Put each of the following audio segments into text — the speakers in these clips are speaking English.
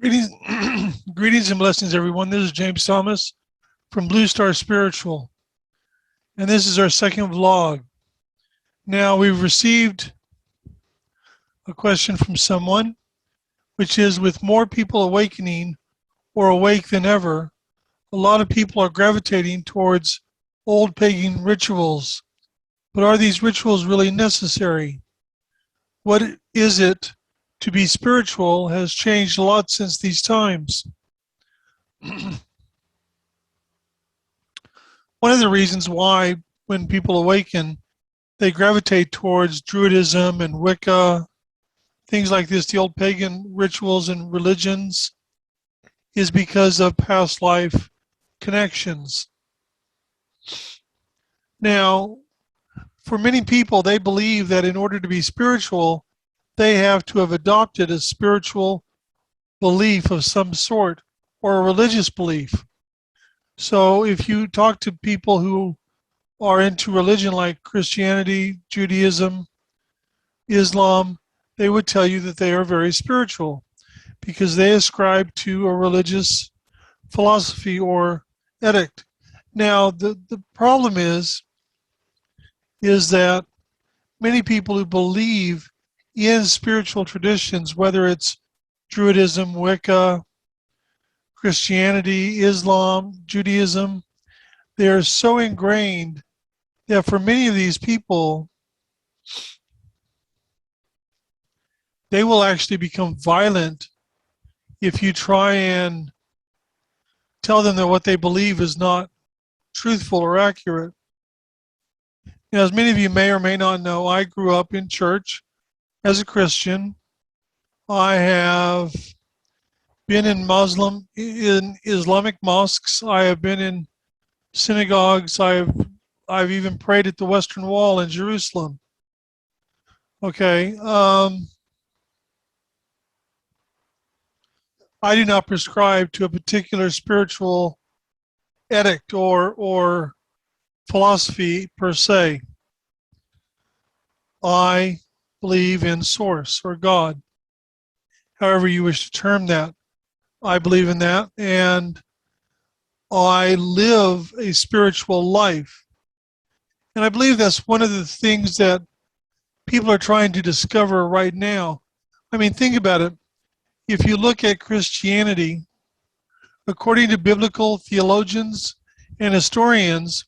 Greetings, greetings and blessings, everyone. This is James Thomas from Blue Star Spiritual, and this is our second vlog. Now, we've received a question from someone, which is with more people awakening or awake than ever, a lot of people are gravitating towards old pagan rituals. But are these rituals really necessary? What is it to be spiritual has changed a lot since these times. One of the reasons why, when people awaken, they gravitate towards Druidism and Wicca, things like this, the old pagan rituals and religions, is because of past life connections. Now, for many people, they believe that in order to be spiritual, they have to have adopted a spiritual belief of some sort or a religious belief. So if you talk to people who are into religion like Christianity, Judaism, Islam, they would tell you that they are very spiritual because they ascribe to a religious philosophy or edict. Now, the problem is that many people who believe in spiritual traditions, whether it's Druidism, Wicca, Christianity, Islam, Judaism, they are so ingrained that for many of these people, they will actually become violent if you try and tell them that what they believe is not truthful or accurate. Now, as many of you may or may not know, I grew up in church as a Christian. I have been in Islamic mosques. I have been in synagogues. I've even prayed at the Western Wall in Jerusalem. Okay. I do not prescribe to a particular spiritual edict or philosophy per se. I believe in Source or God, however you wish to term that. I believe in that, and I live a spiritual life. And I believe that's one of the things that people are trying to discover right now. I mean, think about it. If you look at Christianity, according to biblical theologians and historians,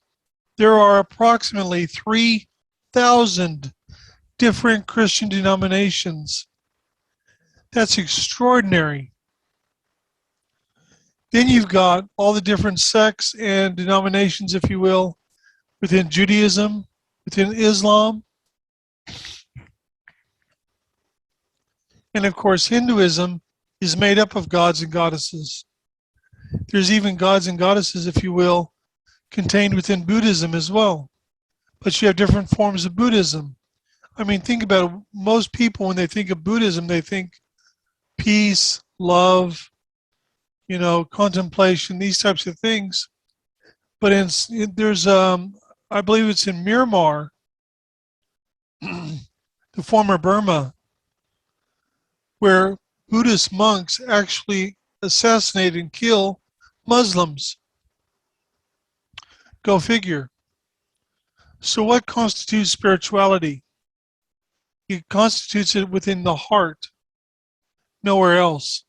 there are approximately 3,000 different Christian denominations. That's extraordinary. Then you've got all the different sects and denominations, if you will, within Judaism, within Islam, and of course Hinduism is made up of gods and goddesses. There's even gods and goddesses, if you will, contained within Buddhism as well. But you have different forms of Buddhism. I mean, think about it. Most people, when they think of Buddhism, they think peace, love, contemplation, these types of things. But there's, I believe it's in Myanmar, the former Burma, where Buddhist monks actually assassinate and kill Muslims. Go figure. So what constitutes spirituality? It constitutes it within the heart, nowhere else.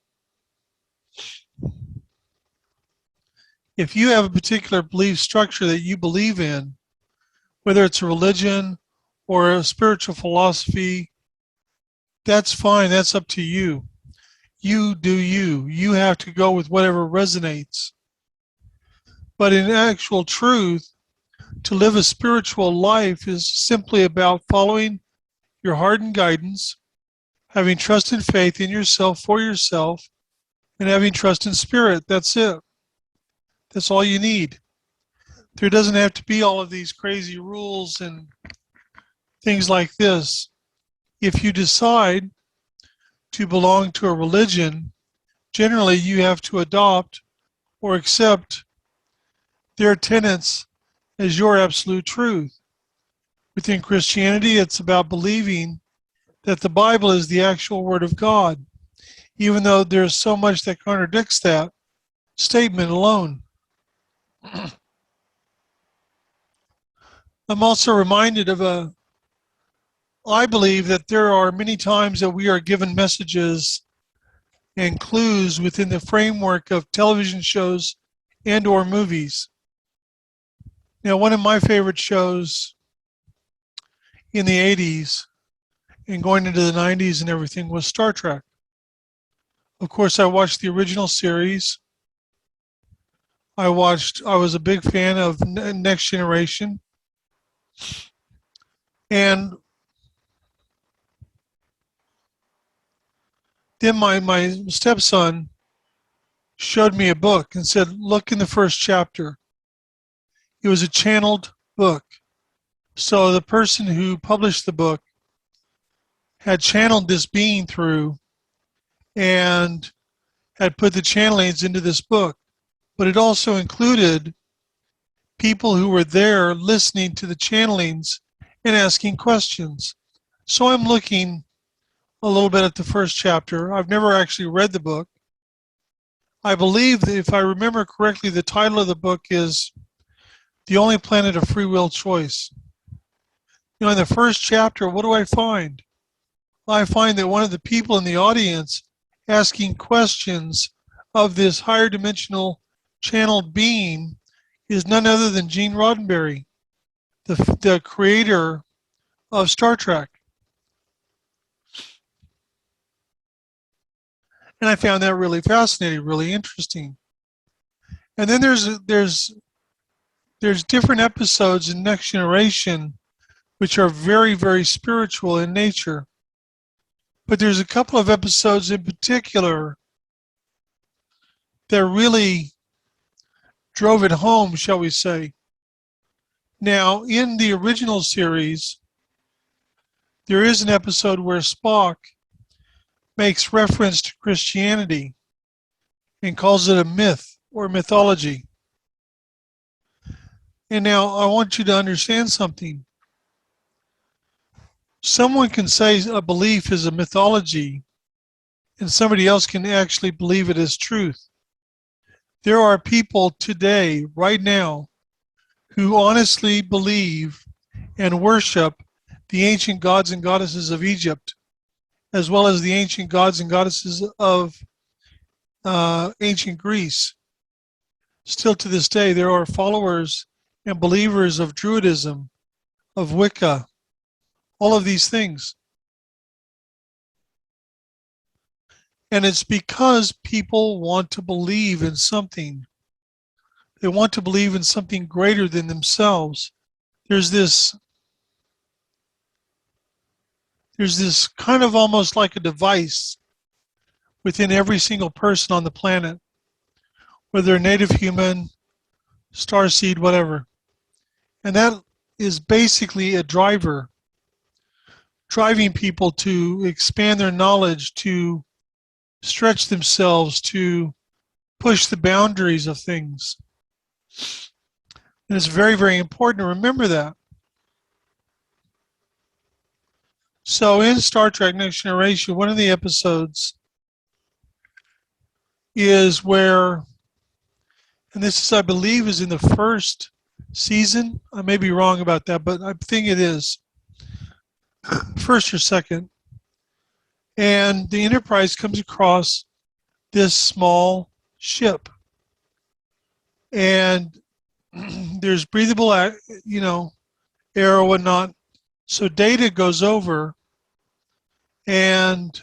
If you have a particular belief structure that you believe in, whether it's a religion or a spiritual philosophy, that's fine. That's up to you. You do you. You have to go with whatever resonates. But in actual truth, to live a spiritual life is simply about following your heart and guidance, having trust and faith in yourself for yourself, and having trust in spirit. That's it. That's all you need. There doesn't have to be all of these crazy rules and things like this. If you decide to belong to a religion, generally you have to adopt or accept their tenets as your absolute truth. Within Christianity, it's about believing that the Bible is the actual Word of God. even though there's so much that contradicts that statement alone. I'm also reminded of I believe that there are many times that we are given messages and clues within the framework of television shows and or movies. Now, one of my favorite shows in the 80s and going into the 90s and everything was Star Trek. Of course, I watched the original series. I was a big fan of Next Generation. And then my stepson showed me a book and said, look in the first chapter. It was a channeled book. So the person who published the book had channeled this being through and had put the channelings into this book. But it also included people who were there listening to the channelings and asking questions. So I'm looking a little bit at the first chapter. I've never actually read the book. I believe that if I remember correctly, the title of the book is The Only Planet of Free Will Choice. You know, in the first chapter, what do I find? I find that one of the people in the audience asking questions of this higher dimensional channeled being is none other than Gene Roddenberry, the creator of Star Trek. And I found that really fascinating, really interesting. And then there's different episodes in Next Generation which are very, very spiritual in nature. But there's a couple of episodes in particular that really drove it home, shall we say. Now, in the original series, there is an episode where Spock makes reference to Christianity and calls it a myth or mythology. And now I want you to understand something. Someone can say a belief is a mythology and somebody else can actually believe it as truth. There are people today, right now, who honestly believe and worship the ancient gods and goddesses of Egypt, as well as the ancient gods and goddesses of ancient Greece. Still to this day, there are followers and believers of Druidism, of Wicca, all of these things. And it's because people want to believe in something. They want to believe in something greater than themselves. There's this kind of almost like a device within every single person on the planet, whether a native human, starseed, whatever. And that is basically a driver, driving people to expand their knowledge, to stretch themselves, to push the boundaries of things. And it's very, very important to remember that. So in Star Trek Next Generation, one of the episodes is where, and this is, I believe, is in the first season. I may be wrong about that, but I think it is first or second. And the Enterprise comes across this small ship. And there's breathable, air or whatnot. So Data goes over, and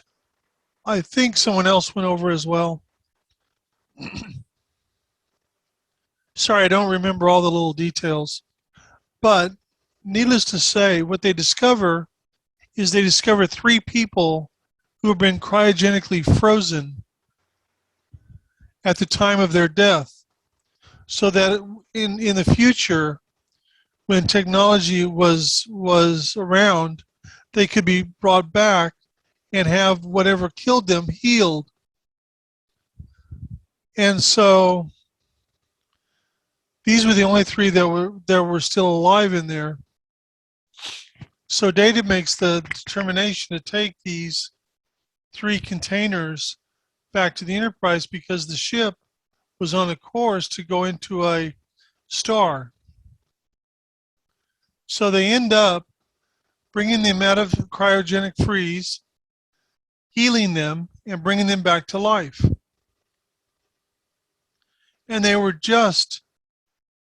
I think someone else went over as well. Sorry, I don't remember all the little details. But needless to say, what they discover is they discover 3 people who have been cryogenically frozen at the time of their death. So that in the future, when technology was around, they could be brought back and have whatever killed them healed. And so these were the only 3 that were still alive in there. So Data makes the determination to take these 3 containers back to the Enterprise because the ship was on a course to go into a star. So they end up bringing them out of cryogenic freeze, healing them, and bringing them back to life. And they were just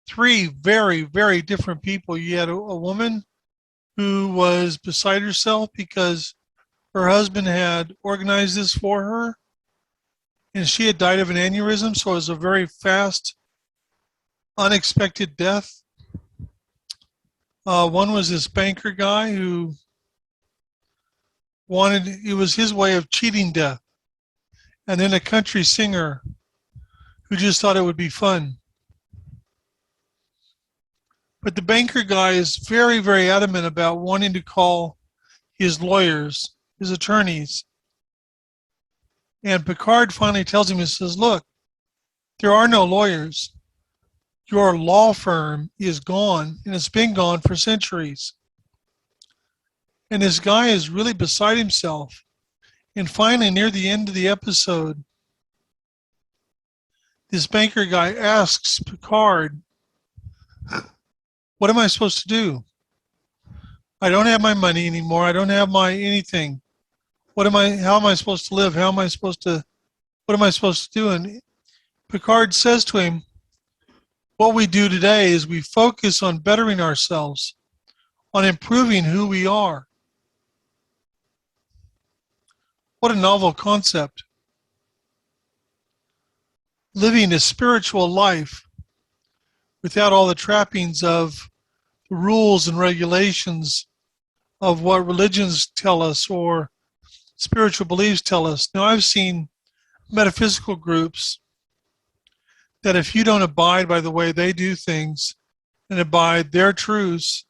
three very, very different people. You had a woman who was beside herself because her husband had organized this for her, and she had died of an aneurysm, so it was a very fast, unexpected death. One was this banker guy who it was his way of cheating death. And then a country singer who just thought it would be fun. But the banker guy is very, very adamant about wanting to call his lawyers, his attorneys. And Picard finally tells him, he says, look, there are no lawyers. Your law firm is gone, and it's been gone for centuries. And this guy is really beside himself. And finally, near the end of the episode, this banker guy asks Picard, what am I supposed to do? I don't have my money anymore. I don't have my anything. How am I supposed to live? What am I supposed to do? And Picard says to him, what we do today is we focus on bettering ourselves, on improving who we are. What a novel concept. Living a spiritual life without all the trappings of the rules and regulations of what religions tell us or spiritual beliefs tell us. Now, I've seen metaphysical groups that if you don't abide by the way they do things and abide their truths,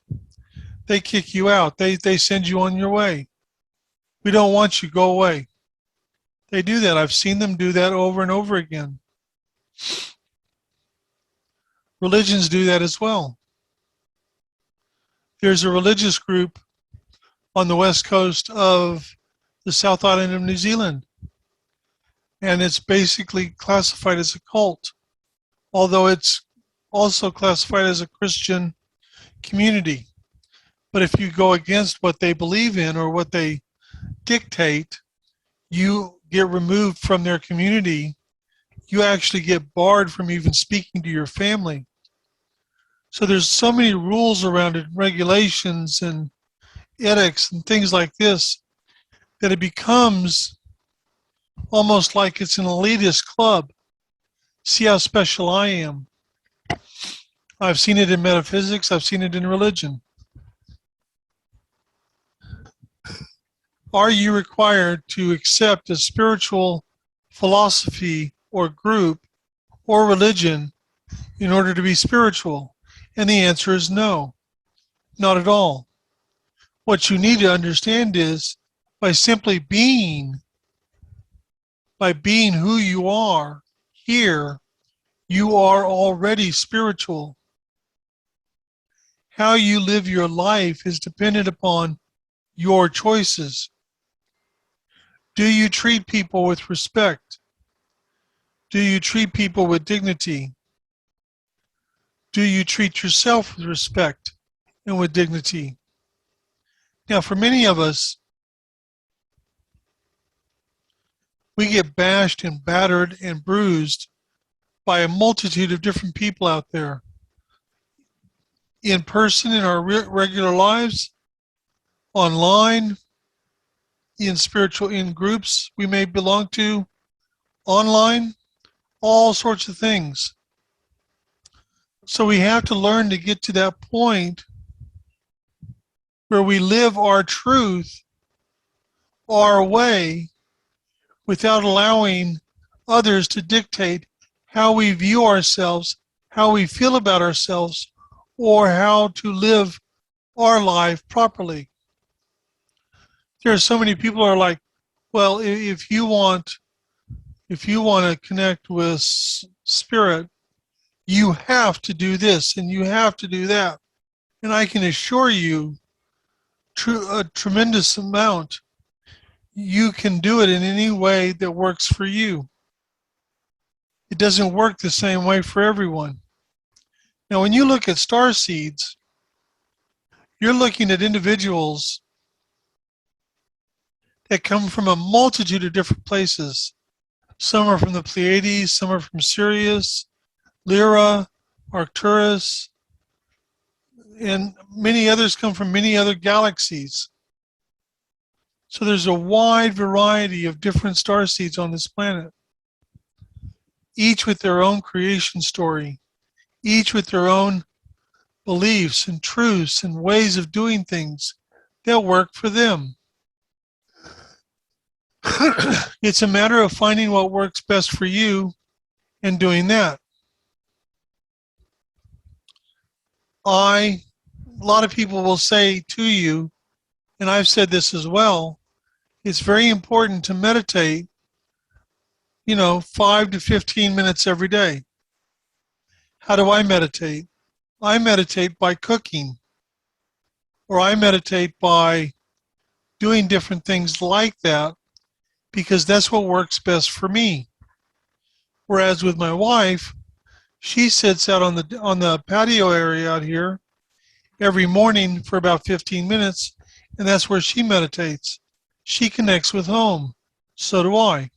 they kick you out. They send you on your way. We don't want you, go away. They do that. I've seen them do that over and over again. Religions do that as well. There's a religious group on the west coast of the South Island of New Zealand, and it's basically classified as a cult, although it's also classified as a Christian community. But if you go against what they believe in or what they dictate, you get removed from their community. You actually get barred from even speaking to your family. So there's so many rules around it, regulations and ethics and things like this, that it becomes almost like it's an elitist club. See how special I am. I've seen it in metaphysics. I've seen it in religion. Are you required to accept a spiritual philosophy or group or religion in order to be spiritual? And the answer is no, not at all. What you need to understand is by simply being who you are here, you are already spiritual. How you live your life is dependent upon your choices. Do you treat people with respect? Do you treat people with dignity? Do you treat yourself with respect and with dignity? Now, for many of us, we get bashed and battered and bruised by a multitude of different people out there. In person, in our regular lives, online, in groups we may belong to, online, all sorts of things. So we have to learn to get to that point where we live our truth our way without allowing others to dictate how we view ourselves, how we feel about ourselves, or how to live our life properly. There are so many people who are like, well, if you want to connect with spirit, you have to do this and you have to do that. And I can assure you a tremendous amount. you can do it in any way that works for you. It doesn't work the same way for everyone. Now, when you look at star seeds, you're looking at individuals that come from a multitude of different places. Some are from the Pleiades, some are from Sirius, Lyra, Arcturus, and many others come from many other galaxies. So there's a wide variety of different star seeds on this planet, each with their own creation story, each with their own beliefs and truths and ways of doing things that work for them. It's a matter of finding what works best for you and doing that. A lot of people will say to you, and I've said this as well, it's very important to meditate, 5 to 15 minutes every day. How do I meditate? I meditate by cooking, or I meditate by doing different things like that because that's what works best for me. Whereas with my wife, she sits out on the patio area out here every morning for about 15 minutes, and that's where she meditates. She connects with home. So do I.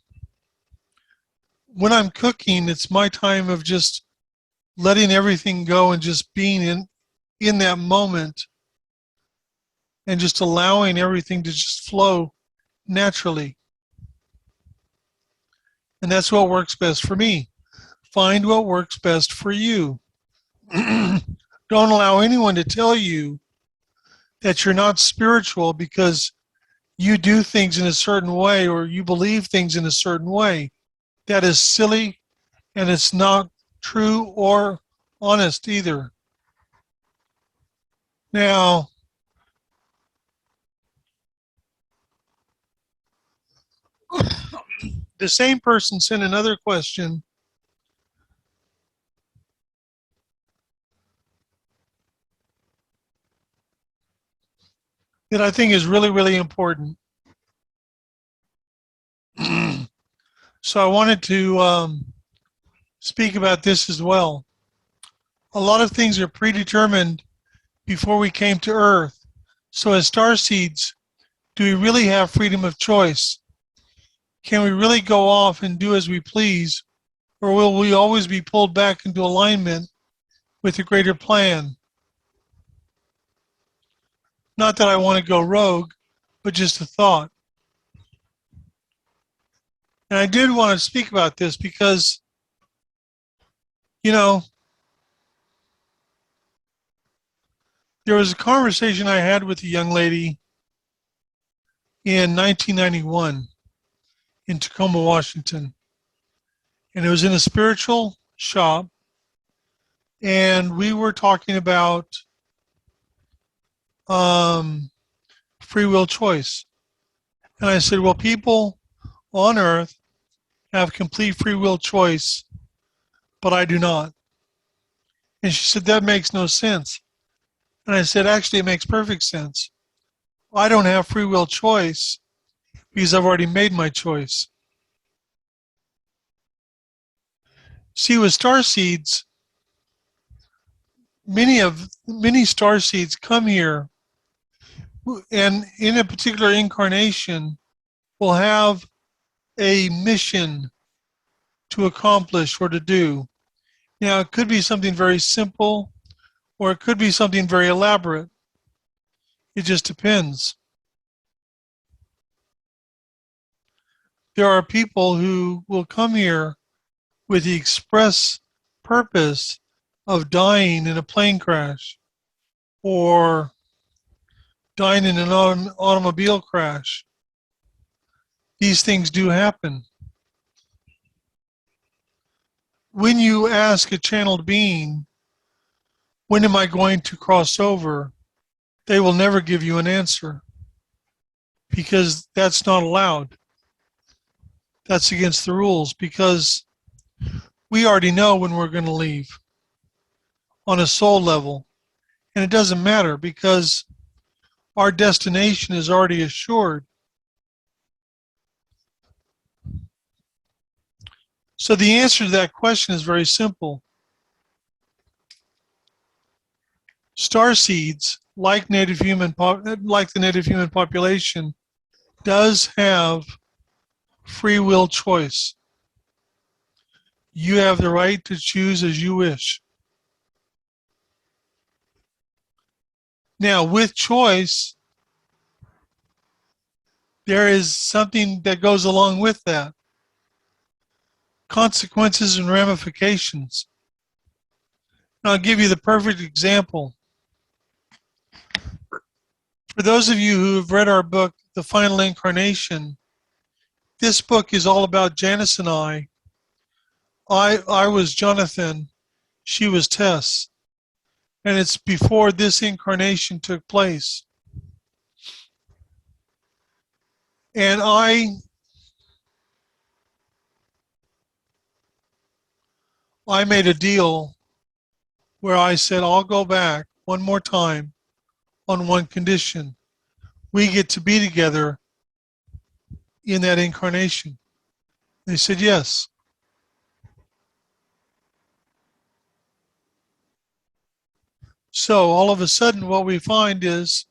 When I'm cooking, it's my time of just letting everything go and just being in that moment and just allowing everything to just flow naturally. And that's what works best for me. Find what works best for you. Don't allow anyone to tell you that you're not spiritual because you do things in a certain way or you believe things in a certain way. That is silly and it's not true or honest either. Now, the same person sent another question that I think is really, really important. So I wanted to speak about this as well. A lot of things are predetermined before we came to Earth. So as star seeds, do we really have freedom of choice? Can we really go off and do as we please? Or will we always be pulled back into alignment with a greater plan? Not that I want to go rogue, but just a thought. And I did want to speak about this because, there was a conversation I had with a young lady in 1991 in Tacoma, Washington. And it was in a spiritual shop. And we were talking about free will choice. And I said, well, people on Earth have complete free will choice, but I do not. And she said, that makes no sense. And I said, actually, it makes perfect sense. I don't have free will choice because I've already made my choice. See, with star seeds, many star seeds come here and in a particular incarnation will have a mission to accomplish or to do. Now, it could be something very simple or it could be something very elaborate. It just depends. There are people who will come here with the express purpose of dying in a plane crash or dying in an automobile crash. These things do happen. When you ask a channeled being, when am I going to cross over? They will never give you an answer because that's not allowed. That's against the rules because we already know when we're going to leave on a soul level. And it doesn't matter because our destination is already assured. So the answer to that question is very simple. Starseeds, like like the native human population, does have free will choice. You have the right to choose as you wish. Now, with choice, there is something that goes along with that. Consequences and ramifications. And I'll give you the perfect example. For those of you who have read our book, The Final Incarnation, this book is all about Janice and I. I was Jonathan, she was Tess, and it's before this incarnation took place. And I made a deal where I said, I'll go back one more time on one condition. We get to be together in that incarnation. They said yes. So all of a sudden what we find is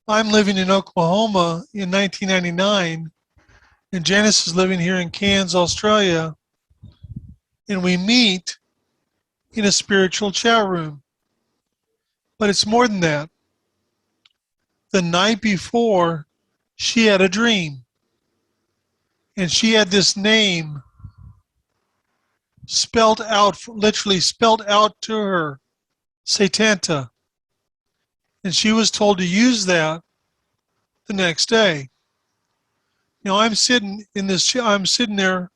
I'm living in Oklahoma in 1999 and Janice is living here in Cairns, Australia, and we meet in a spiritual chat room. But it's more than that. The night before, she had a dream. And she had this name spelled out, literally spelled out to her, Satanta. And she was told to use that the next day. Now I'm sitting there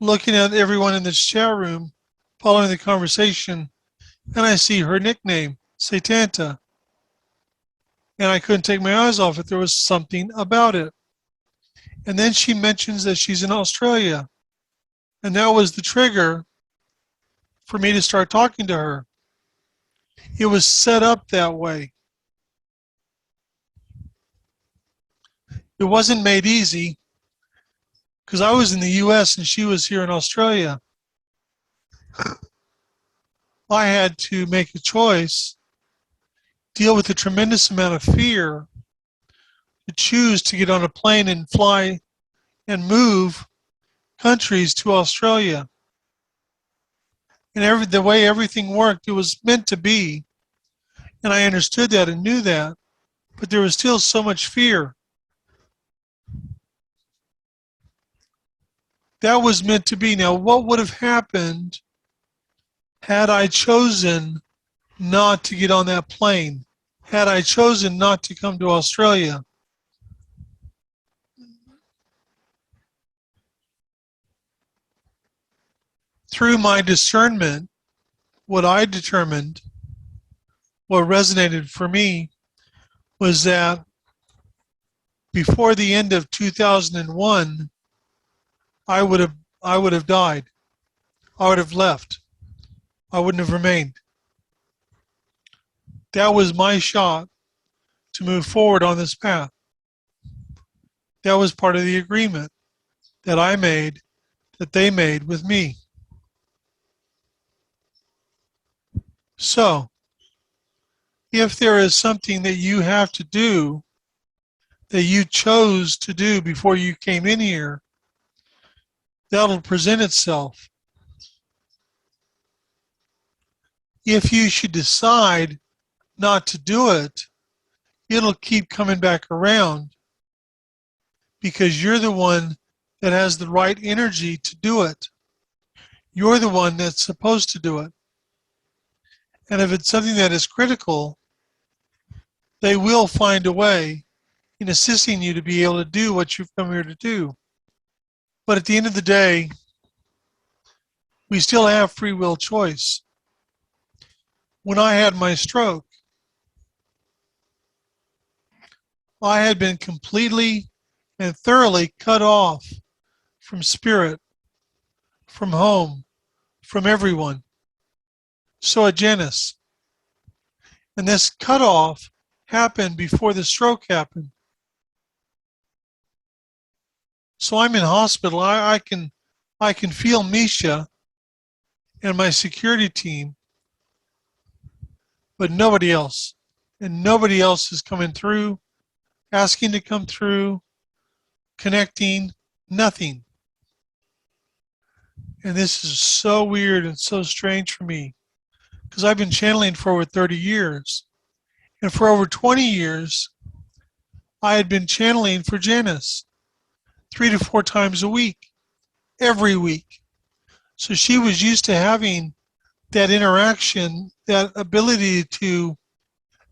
looking at everyone in this chat room, following the conversation, and I see her nickname, Satanta. And I couldn't take my eyes off it. There was something about it. And then she mentions that she's in Australia. And that was the trigger for me to start talking to her. It was set up that way. It wasn't made easy because I was in the US and she was here in Australia. I had to make a choice, deal with a tremendous amount of fear, to choose to get on a plane and fly and move countries to Australia. And the way everything worked, it was meant to be. And I understood that and knew that, but there was still so much fear. That was meant to be. Now, what would have happened had I chosen not to get on that plane? Had I chosen not to come to Australia? Through my discernment, what I determined, what resonated for me, was that before the end of 2001, I would have died. I would have left. I wouldn't have remained. That was my shot to move forward on this path. That was part of the agreement that I made, that they made with me. So, if there is something that you have to do, that you chose to do before you came in here, that'll present itself. If you should decide not to do it, it'll keep coming back around because you're the one that has the right energy to do it. You're the one that's supposed to do it. And if it's something that is critical, they will find a way in assisting you to be able to do what you've come here to do. But at the end of the day, we still have free will choice. When I had my stroke, I had been completely and thoroughly cut off from spirit, from home, from everyone. So had Janice. And this cutoff happened before the stroke happened. So I'm in hospital. I can I can feel Misha and my security team, but nobody else. And nobody else is coming through, asking to come through, connecting, nothing. And this is so weird and so strange for me because I've been channeling for over 30 years. And for over 20 years, I had been channeling for Janice 3 to 4 times a week, every week. So she was used to having that interaction, that ability to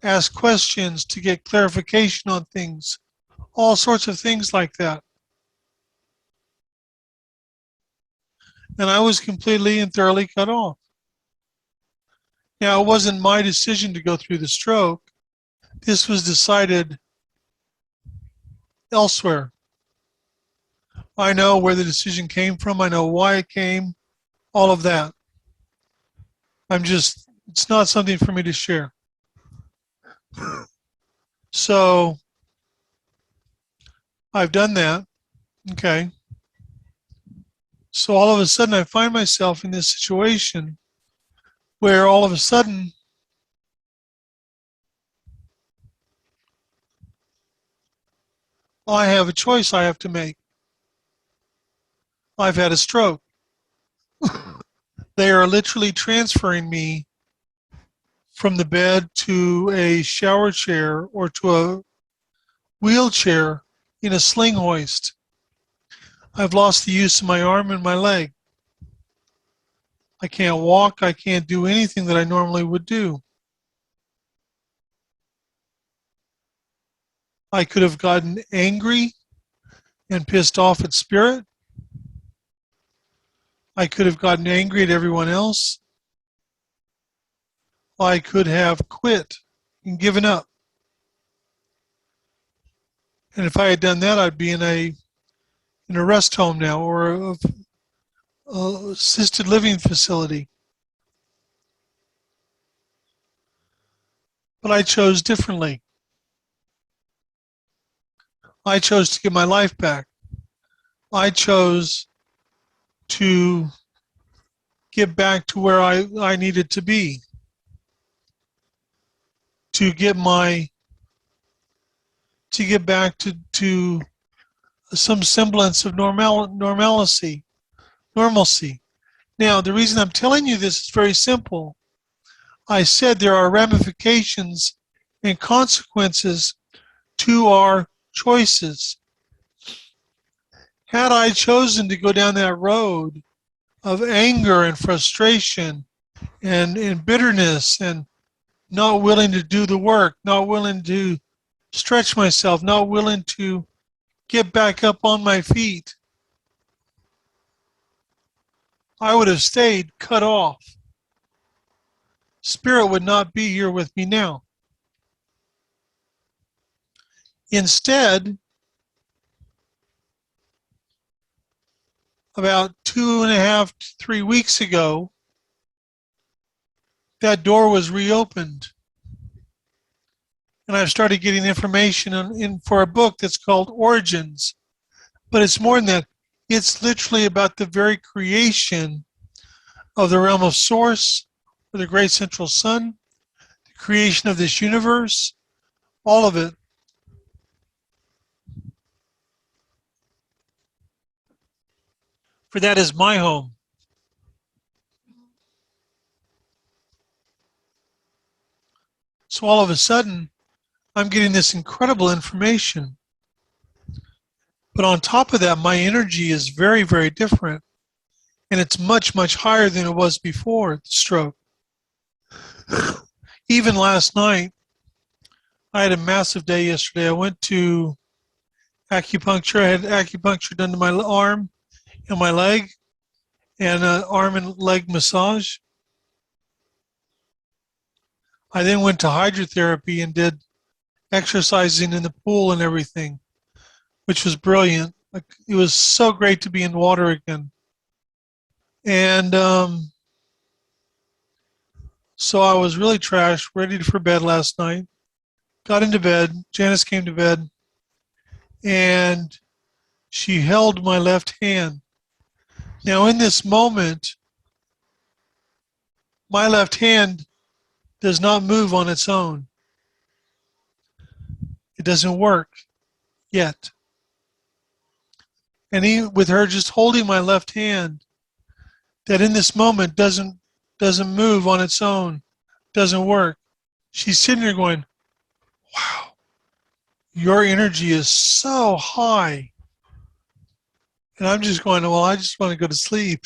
ask questions, to get clarification on things, all sorts of things like that. And I was completely and thoroughly cut off. Now, it wasn't my decision to go through the stroke. This was decided elsewhere. I know where the decision came from. I know why it came, all of that. It's not something for me to share. So I've done that. Okay. So all of a sudden, I find myself in this situation where all of a sudden I have a choice I have to make. I've had a stroke. They are literally transferring me from the bed to a shower chair or to a wheelchair in a sling hoist. I've lost the use of my arm and my leg. I can't walk. I can't do anything that I normally would do. I could have gotten angry and pissed off at spirit. I could have gotten angry at everyone else. I could have quit and given up. And if I had done that, I'd be in a rest home now or a assisted living facility. But I chose differently. I chose to get my life back. I chose to get back to where I needed to be, to get back to some semblance of normalcy. Now, the reason I'm telling you this is very simple. I said there are ramifications and consequences to our choices. Had I chosen to go down that road of anger and frustration and bitterness and not willing to do the work, not willing to stretch myself, not willing to get back up on my feet, I would have stayed cut off. Spirit would not be here with me now. Instead, about 2.5 to 3 weeks ago, that door was reopened. And I've started getting information in for a book that's called Origins. But it's more than that. It's literally about the very creation of the realm of Source, or the great central sun, the creation of this universe, all of it. For that is my home. So all of a sudden, I'm getting this incredible information. But on top of that, my energy is very, very different. And it's much, much higher than it was before the stroke. Even last night, I had a massive day yesterday. I went to acupuncture. I had acupuncture done to my arm and my leg, and an arm and leg massage. I then went to hydrotherapy and did exercising in the pool and everything, which was brilliant. Like, it was so great to be in water again. And so I was really trashed, ready for bed last night. Got into bed. Janice came to bed, and she held my left hand. Now, in this moment, my left hand does not move on its own. It doesn't work yet. And even with her just holding my left hand, that in this moment doesn't move on its own, doesn't work. She's sitting there going, wow, your energy is so high. And I'm just going, well, I just want to go to sleep.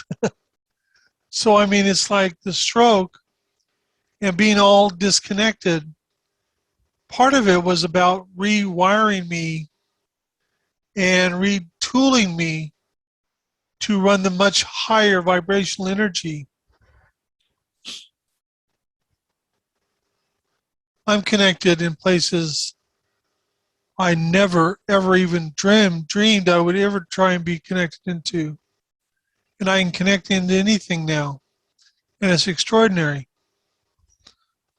So, I mean, it's like the stroke and being all disconnected. Part of it was about rewiring me and retooling me to run the much higher vibrational energy. I'm connected in places I never, ever even dreamed I would ever try and be connected into. And I can connect into anything now. And it's extraordinary.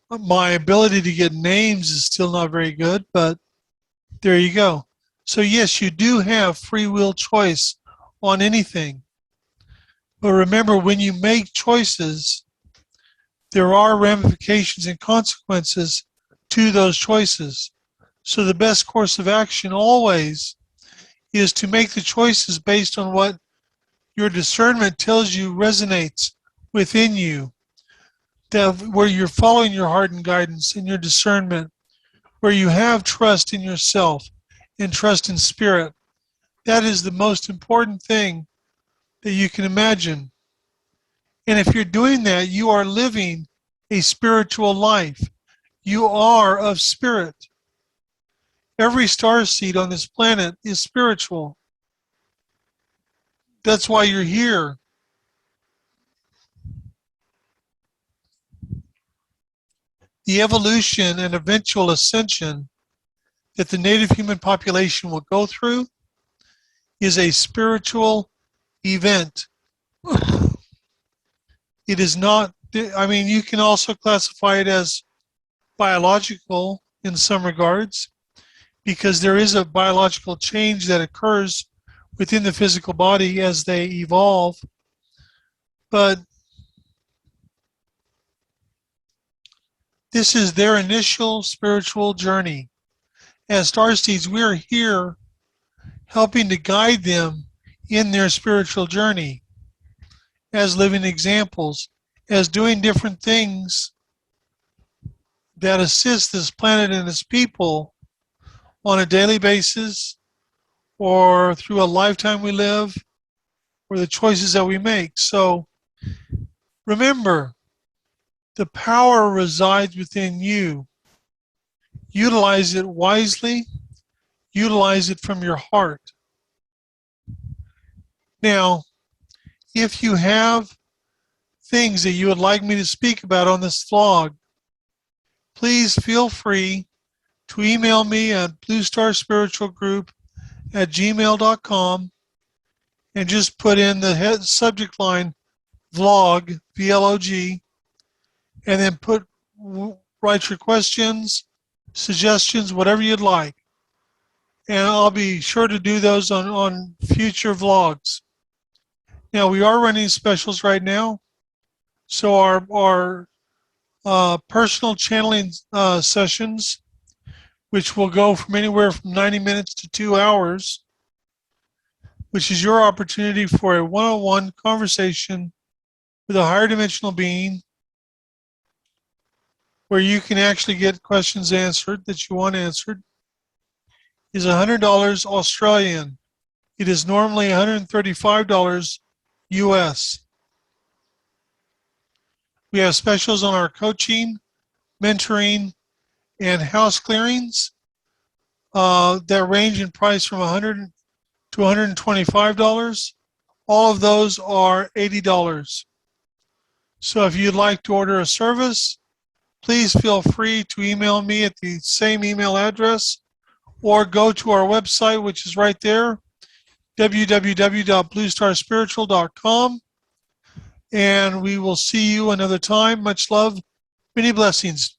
My ability to get names is still not very good, but there you go. So yes, you do have free will choice on anything. But remember, when you make choices, there are ramifications and consequences to those choices. So the best course of action always is to make the choices based on what your discernment tells you resonates within you, that where you're following your heart and guidance and your discernment, where you have trust in yourself and trust in spirit. That is the most important thing that you can imagine. And if you're doing that, you are living a spiritual life. You are of spirit. Every star seed on this planet is spiritual. That's why you're here. The evolution and eventual ascension that the native human population will go through is a spiritual event. It is not, I mean, you can also classify it as biological in some regards, because there is a biological change that occurs within the physical body as they evolve. But this is their initial spiritual journey. As starseeds, we're here helping to guide them in their spiritual journey as living examples, as doing different things that assist this planet and its people on a daily basis, or through a lifetime we live, or the choices that we make. So remember, the power resides within you. Utilize it wisely. Utilize it from your heart. Now, if you have things that you would like me to speak about on this vlog, please feel free to email me at bluestarspiritualgroup@gmail.com and just put in the subject line vlog, VLOG, and then write your questions, suggestions, whatever you'd like. And I'll be sure to do those on future vlogs. Now, we are running specials right now. So our personal channeling sessions, which will go from anywhere from 90 minutes to 2 hours, which is your opportunity for a one-on-one conversation with a higher dimensional being, where you can actually get questions answered that you want answered, is $100 Australian. It is normally $135 US. We have specials on our coaching, mentoring, and house clearings that range in price from $100 to $125. All of those are $80. So if you'd like to order a service, please feel free to email me at the same email address, or go to our website, which is right there, www.bluestarspiritual.com. And we will see you another time. Much love. Many blessings.